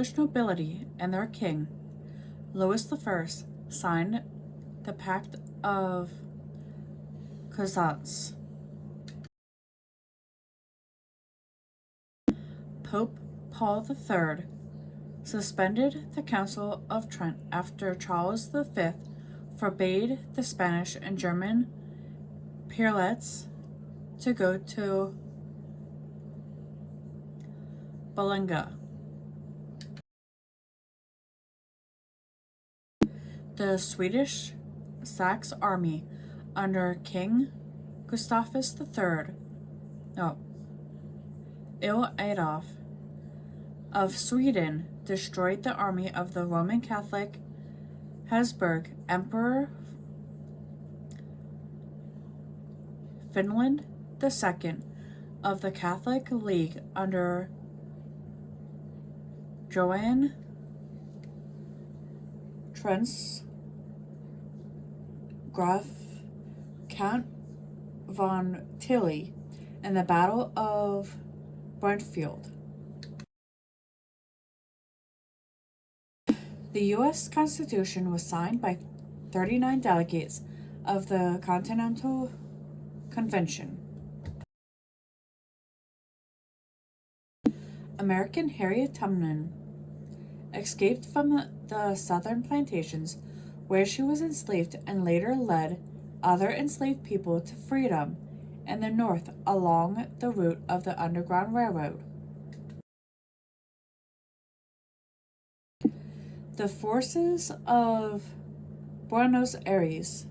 English nobility and their king, Louis I, signed the Pact of Coutances. Pope Paul III suspended the Council of Trent after Charles V forbade the Spanish and German prelates to go to Bologna. The Swedish Saxe army under King Gustavus III, Il Adolf of Sweden, destroyed the army of the Roman Catholic Habsburg Emperor Finland II of the Catholic League under Johann Trenz Graf Count von Tilly in the Battle of Brentfield. The U.S. Constitution was signed by 39 delegates of the Continental Convention. American Harriet Tubman escaped from the southern plantations where she was enslaved and later led other enslaved people to freedom in the North along the route of the Underground Railroad. The forces of Buenos Aires,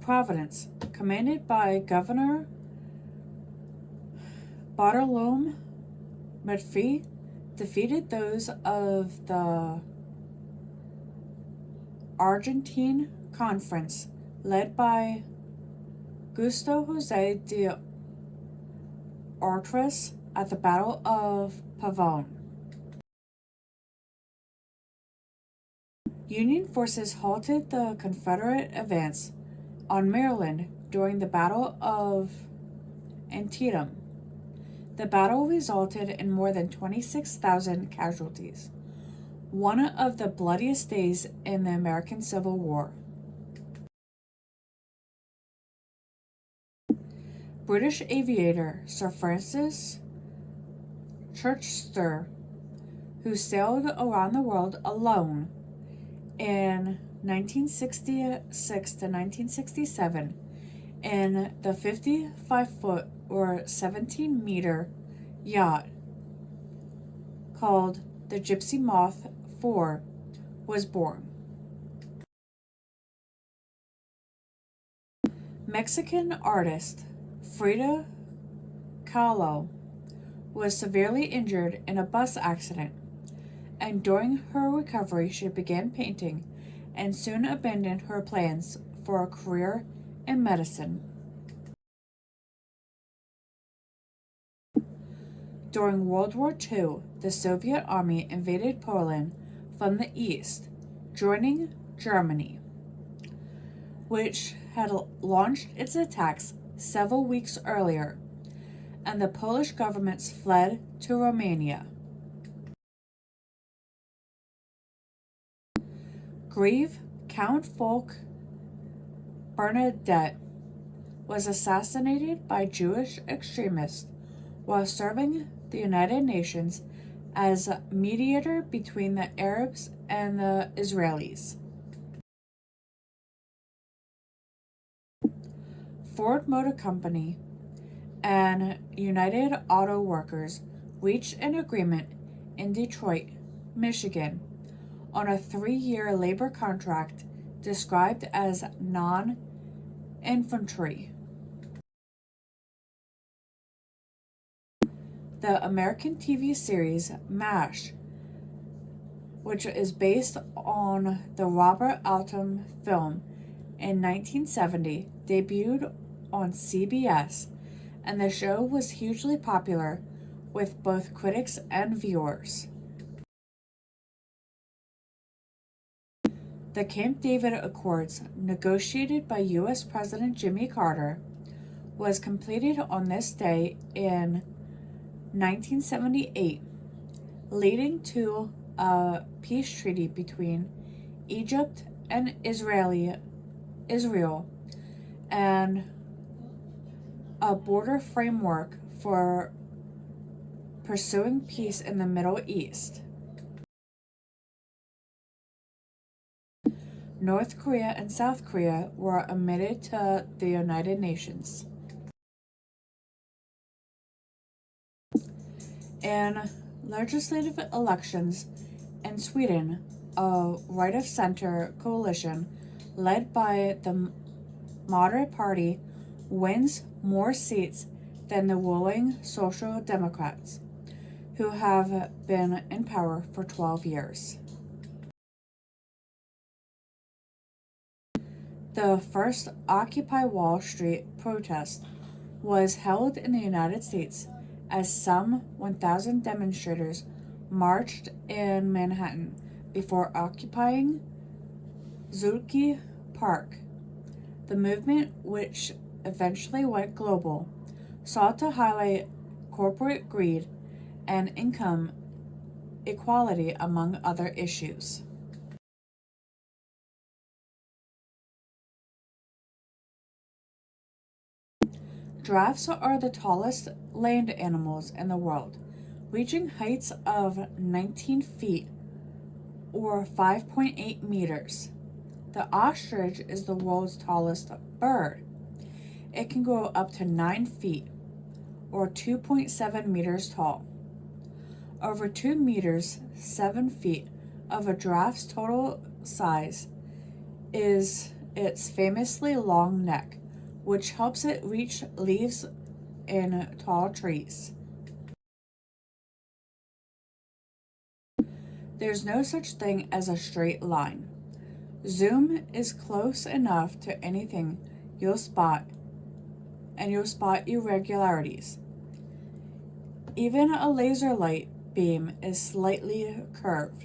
Providence, commanded by Governor Bartolome Medfee, defeated those of the Argentine Conference, led by Gustavo Jose de Artigas at the Battle of Pavon. Union forces halted the Confederate advance on Maryland during the Battle of Antietam. The battle resulted in more than 26,000 casualties, one of the bloodiest days in the American Civil War. British aviator Sir Francis Churchster, who sailed around the world alone in 1966 to 1967 in the 55-foot or 17-meter yacht called the Gypsy Moth 4, was born. Mexican artist Frida Kahlo was severely injured in a bus accident, and during her recovery she began painting and soon abandoned her plans for a career in medicine. During World War II, the Soviet army invaded Poland from the east, joining Germany, which had launched its attacks several weeks earlier, and the Polish governments fled to Romania. Greve Count Folke Bernadette was assassinated by Jewish extremists while serving the United Nations as mediator between the Arabs and the Israelis. Ford Motor Company and United Auto Workers reached an agreement in Detroit, Michigan, on a 3-year labor contract described as non-infantry. The American TV series MASH, which is based on the Robert Altman film in 1970, debuted on CBS, and the show was hugely popular with both critics and viewers. The Camp David Accords, negotiated by U.S. President Jimmy Carter, was completed on this day in 1978. leading to a peace treaty between Egypt and Israel and a border framework for pursuing peace in the Middle East. North Korea and South Korea were admitted to the United Nations. In legislative elections in Sweden, a right-of-center coalition led by the Moderate Party wins more seats than the ruling Social Democrats, who have been in power for 12 years. The first Occupy Wall Street protest was held in the United States as some 1,000 demonstrators marched in Manhattan before occupying Zuccotti Park. The movement, which eventually went global, sought to highlight corporate greed and income equality among other issues. Giraffes are the tallest land animals in the world, reaching heights of 19 feet or 5.8 meters. The ostrich is the world's tallest bird. It can grow up to 9 feet or 2.7 meters tall. Over 2 meters, 7 feet of a giraffe's total size is its famously long neck, which helps it reach leaves in tall trees. There's no such thing as a straight line. Zoom is close enough to anything you'll spot irregularities. Even a laser light beam is slightly curved.